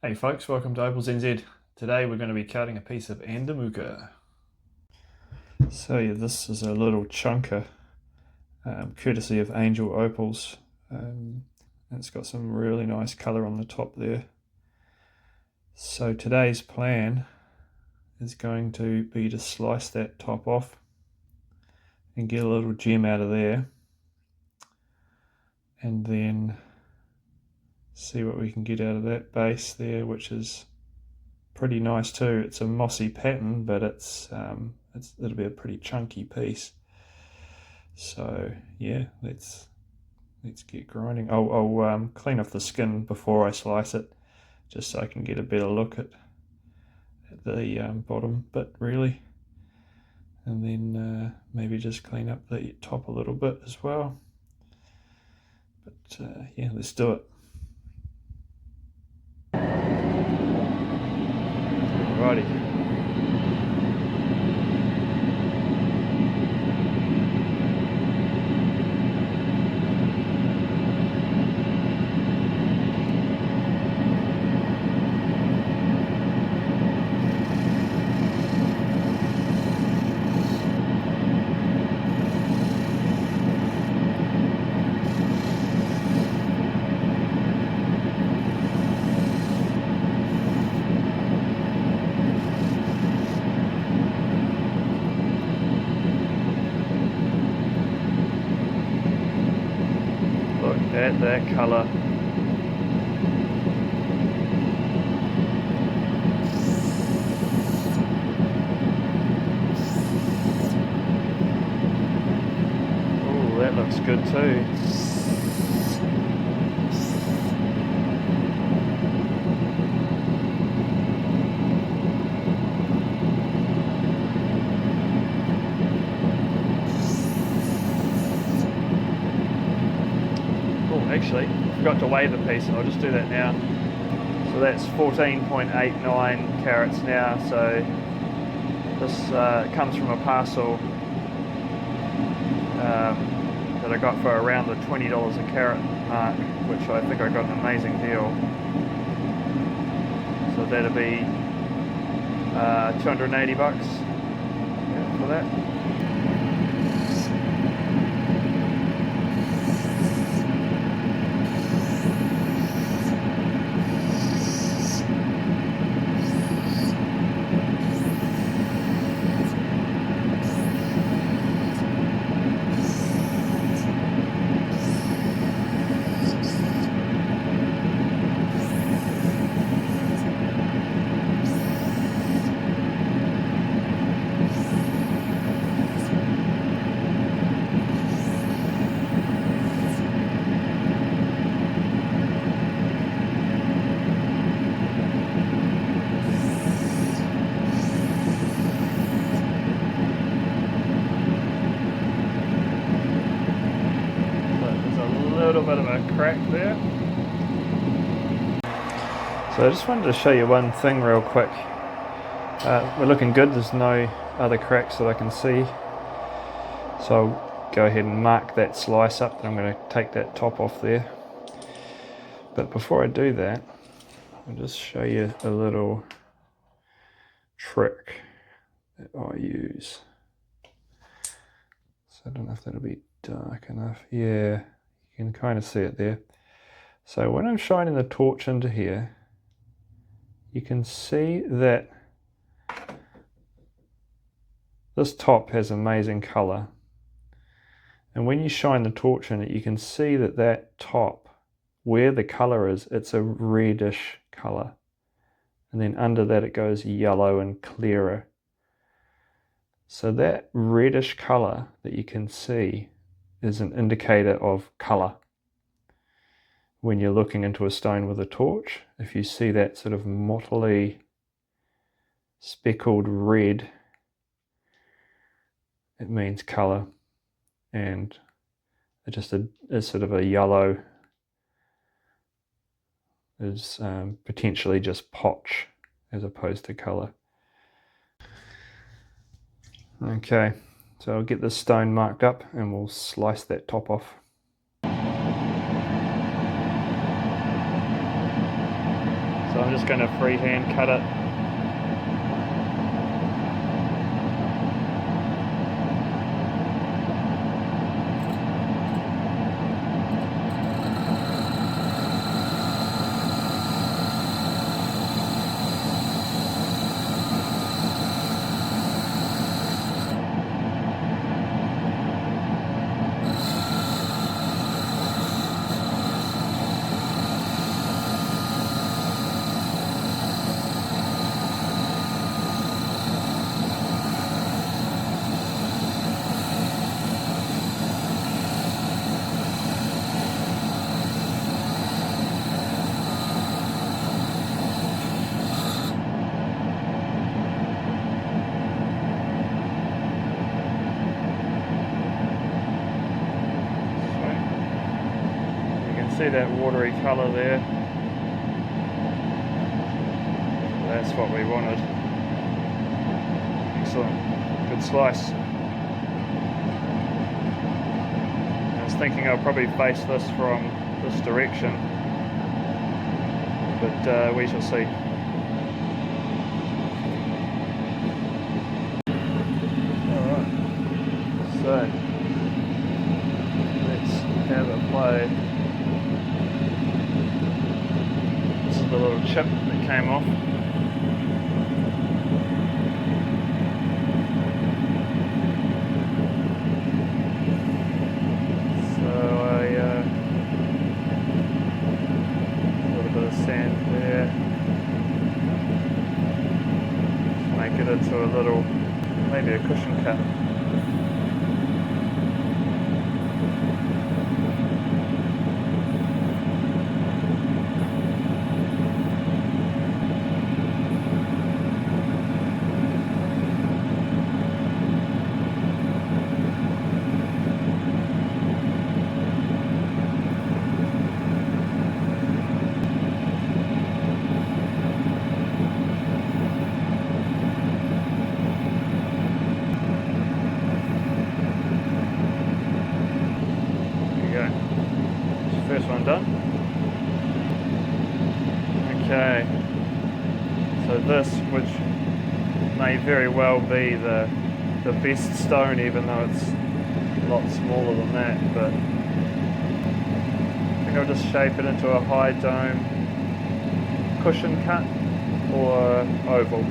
Hey folks, welcome to OpalsNZ. Today we're going to be cutting a piece of Andamooka. So yeah, this is a little chunker, courtesy of Angel Opals. And it's got some really nice colour on the top there. So today's plan is going to be to slice that top off and get a little gem out of there, and then see what we can get out of that base there, which is pretty nice too. It's a mossy pattern, but it'll be a pretty chunky piece. So yeah, let's get grinding. I'll clean off the skin before I slice it, just so I can get a better look at the bottom bit really, and then maybe just clean up the top a little bit as well. But yeah, let's do it. Alrighty. Look at that colour. Oh, that looks good too. Actually, forgot to weigh the piece, and I'll just do that now. So that's 14.89 carats now. So this comes from a parcel that I got for around the $20 a carat mark, which I think I got an amazing deal. So that'll be 280 bucks for that. Little bit of a crack there. So I just wanted to show you one thing real quick. We're looking good, there's no other cracks that I can see. So I'll go ahead and mark that slice up, and I'm going to take that top off there. But before I do that, I'll just show you a little trick that I use. So I don't know if that'll be dark enough. Yeah. You can kind of see it there. So when I'm shining the torch into here, you can see that this top has amazing color. And when you shine the torch in it, you can see that that top, where the color is, it's a reddish color. And then under that it goes yellow and clearer. So that reddish color that you can see is an indicator of colour. When you're looking into a stone with a torch, if you see that sort of mottily speckled red, it means colour, and just a sort of a yellow is potentially just potch as opposed to colour. Okay. So I'll get this stone marked up and we'll slice that top off. So So I'm just going to freehand cut it. See that watery colour there? That's what we wanted. Excellent, good slice. I was thinking I'll probably face this from this direction, but we shall see. Alright, so let's have a play. The little chip that came off. So a little bit of sand there. Make it into a little, maybe a cushion cut. First one done. Okay, so this, which may very well be the best stone, even though it's a lot smaller than that, but I think I'll just shape it into a high dome cushion cut or oval.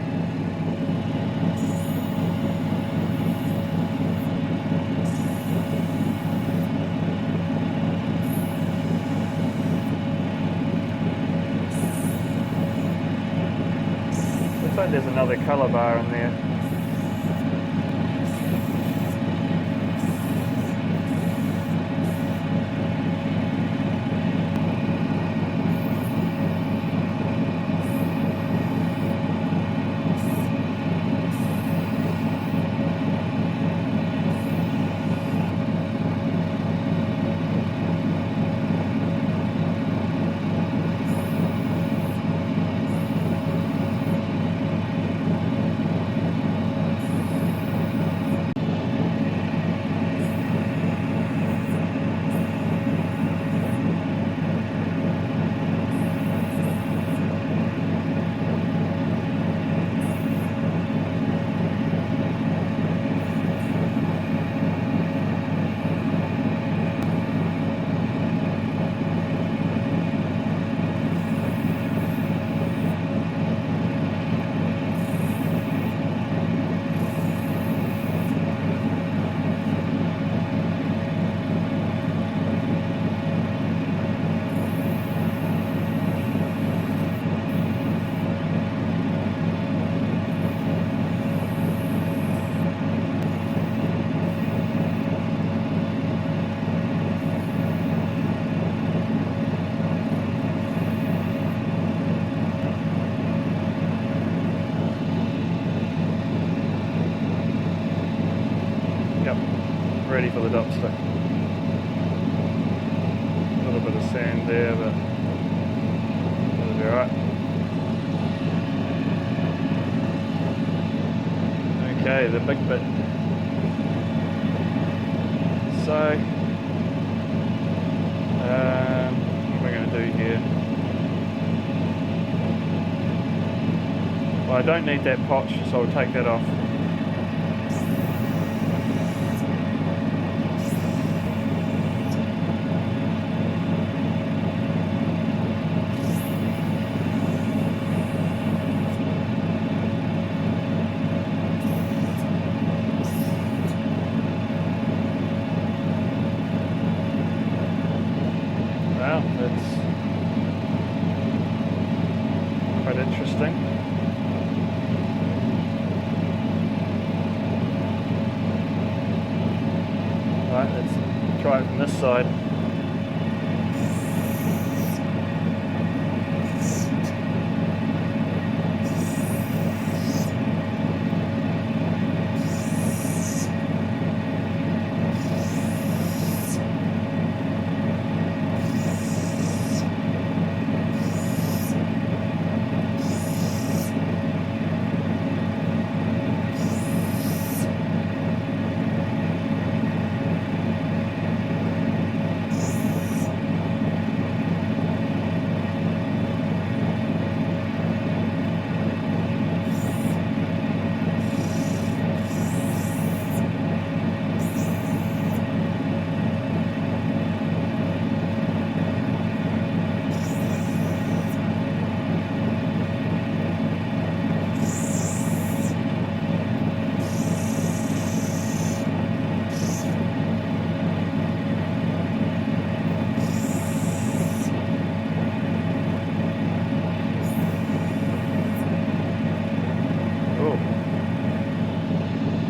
Looks like there's another colour bar in there. Ready for the dumpster. A little bit of sand there, but it'll be alright. Okay, the big bit. So, what am I going to do here? Well, I don't need that potch, so I'll take that off. Well, that's quite interesting. Right, let's try it from this side.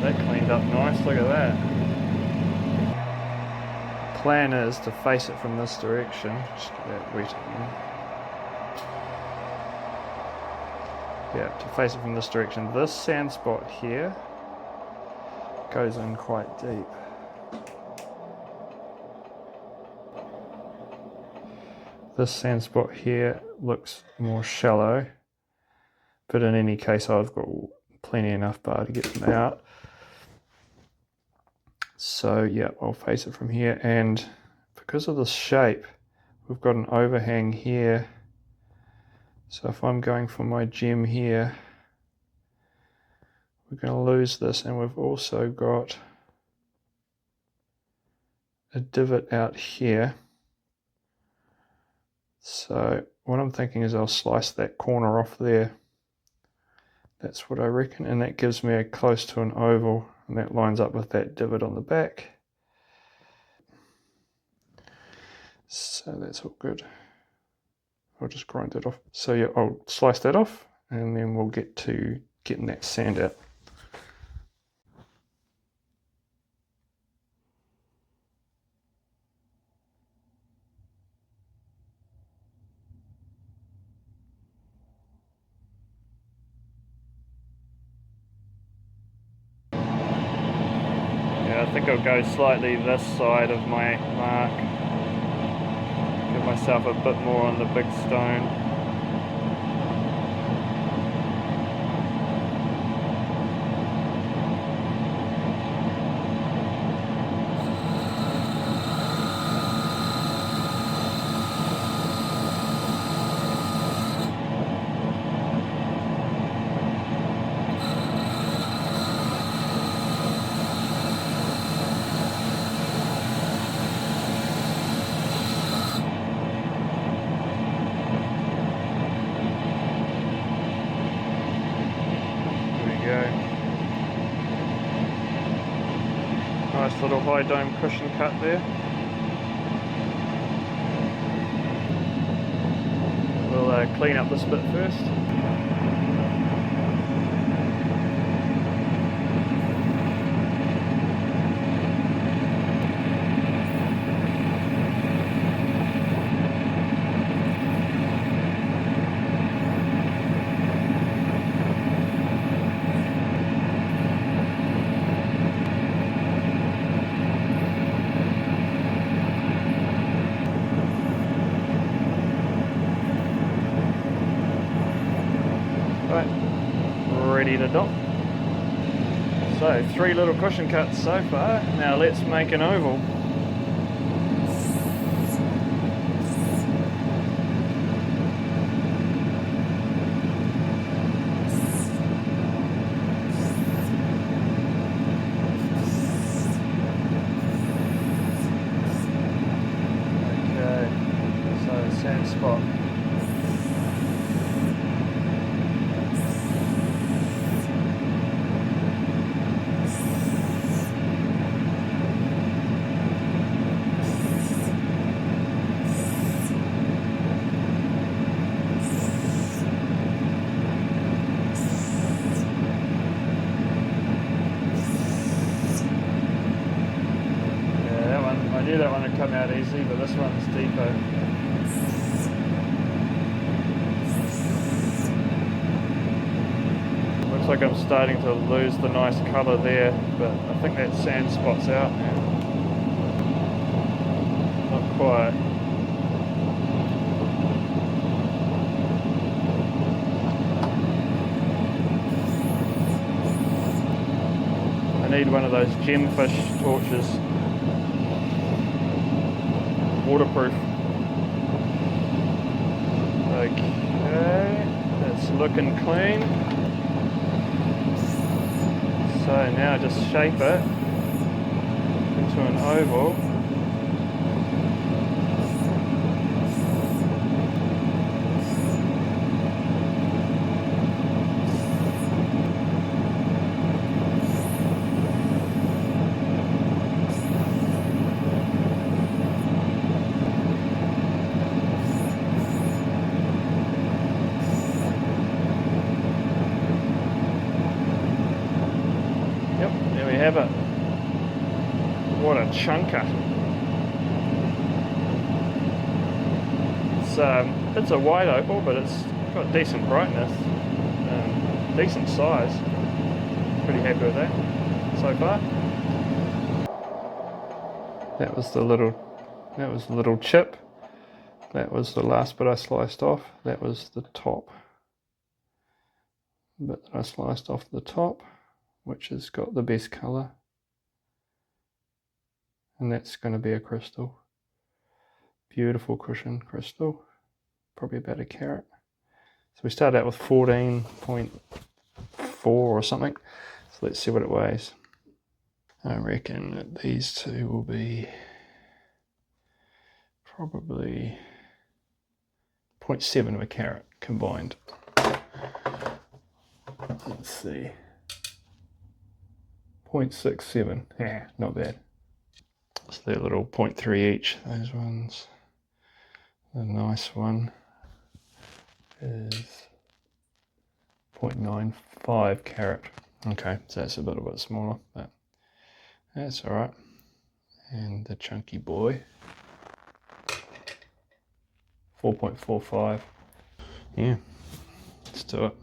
That cleaned up nice, look at that. Plan is to face it from this direction. Just get that wet again. Yeah, to face it from this direction. This sand spot here goes in quite deep. This sand spot here looks more shallow, but in any case I've got plenty enough bar to get them out. So yeah, I'll face it from here, and because of the shape, we've got an overhang here. So if I'm going for my gem here, we're going to lose this, and we've also got a divot out here. So what I'm thinking is I'll slice that corner off there. That's what I reckon, and that gives me a close to an oval, and that lines up with that divot on the back. So that's all good. I'll just grind it off. So yeah, I'll slice that off, and then we'll get to getting that sand out. I think I'll go slightly this side of my mark, give myself a bit more on the big stone. Nice little high dome cushion cut there. We'll clean up this bit first. Ready to dock. So 3 little cushion cuts so far. Now let's make an oval. deeper. Looks like I'm starting to lose the nice colour there, but I think that sand spot's out now. Not quite. I need one of those gemfish torches. Waterproof. Okay, that's looking clean. So now just shape it into an oval. Yep, there we have it. What a chunker. It's a wide opal, but it's got decent brightness, decent size. Pretty happy with that so far. That was the little chip. That was the last bit I sliced off. That was the top bit that I sliced off the top, which has got the best colour, and that's going to be a crystal. Beautiful cushion crystal, probably about a carat. So we started out with 14.4 or something, so let's see what it weighs. I reckon that these two will be probably 0.7 of a carat combined. Let's see, 0.67, yeah, not bad. So they're a little 0.3 each, those ones. The nice one is 0.95 carat. Okay, so that's a little bit smaller, but that's all right. And the chunky boy, 4.45. Yeah, let's do it.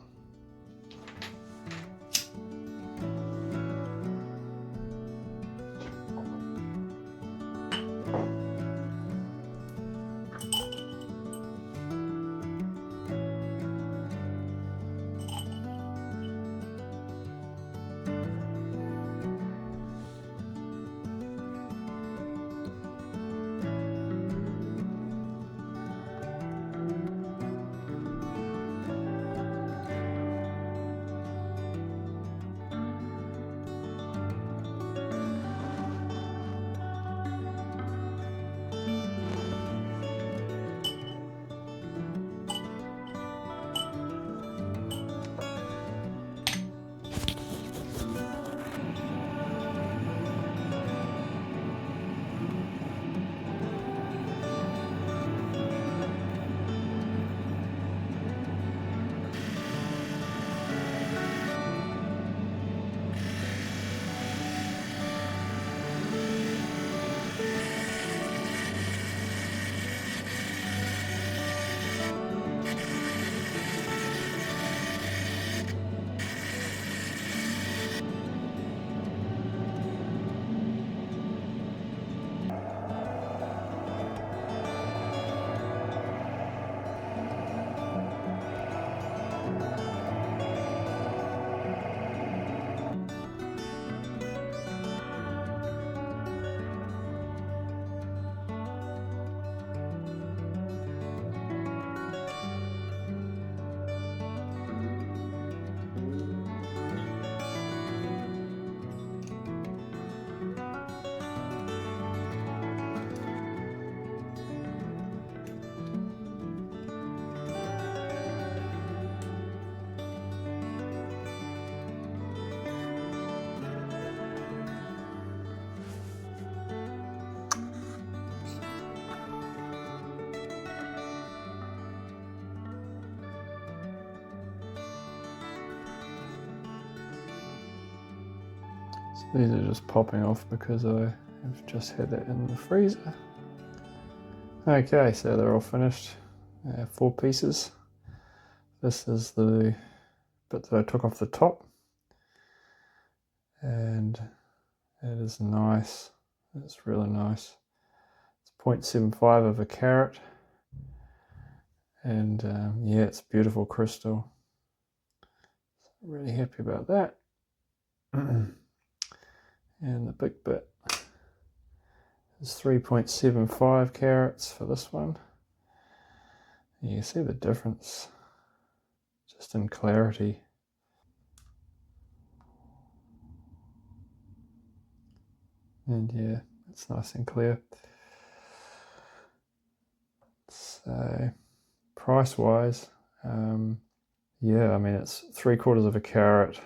So these are just popping off because I have just had that in the freezer. Okay, so they're all finished. 4 pieces. This is the bit that I took off the top, and it is nice. It's really nice. It's 0.75 of a carat, and yeah, it's beautiful crystal. Really happy about that. And the big bit is 3.75 carats for this one. You can see the difference just in clarity. And yeah, it's nice and clear. So price wise, yeah, I mean it's 3/4 of a carat,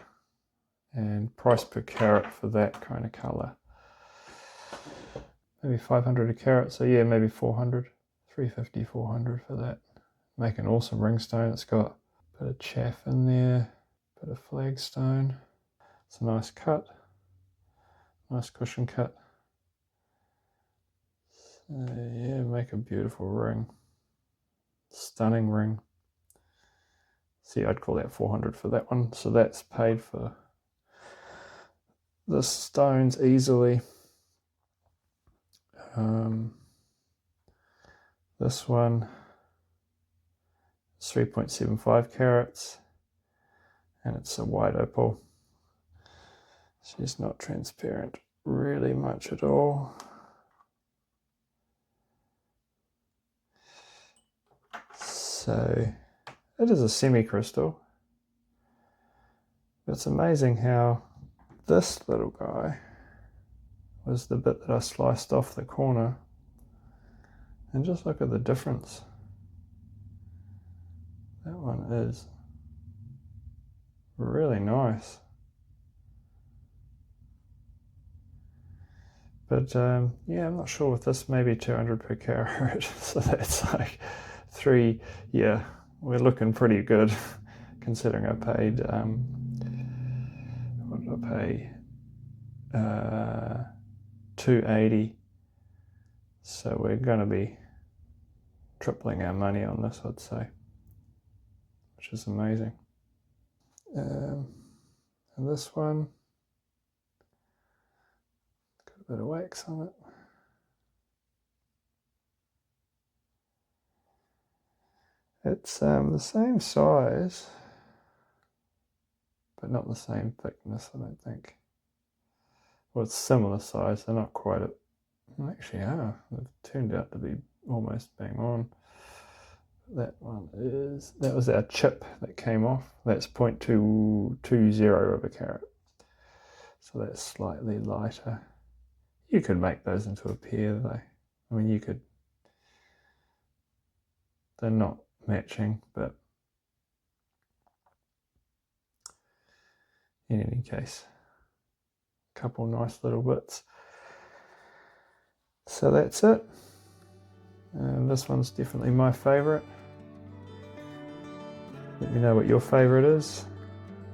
and price per carat for that kind of color, maybe 500 a carat. So yeah, maybe 400, 350, 400 for that. Make an awesome ringstone. It's got a bit of chaff in there, a bit of flagstone. It's a nice cut, nice cushion cut. So yeah, make a beautiful ring, stunning ring. See, I'd call that 400 for that one. So that's paid for the stones easily. This one is 3.75 carats, and it's a white opal. She's not transparent really much at all. So it is a semi-crystal. It's amazing how this little guy was the bit that I sliced off the corner, and just look at the difference. That one is really nice. But yeah, I'm not sure with this, maybe 200 per carat. So that's like 3, yeah, we're looking pretty good considering I paid, what did I pay? 280. So we're going to be tripling our money on this, I'd say, which is amazing. And this one, got a bit of wax on it. It's the same size, but not the same thickness, I don't think. Well, it's similar size. They're not quite a... Actually, they've turned out to be almost bang on. That one is... That was our chip that came off. That's 0.220 of a carat. So that's slightly lighter. You could make those into a pair, though. I mean, you could... They're not matching, but in any case, a couple nice little bits. So that's it. This one's definitely my favourite. Let me know what your favourite is,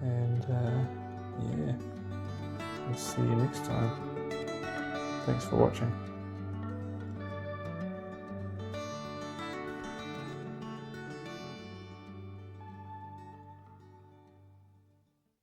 and yeah, I'll see you next time. Thanks for watching.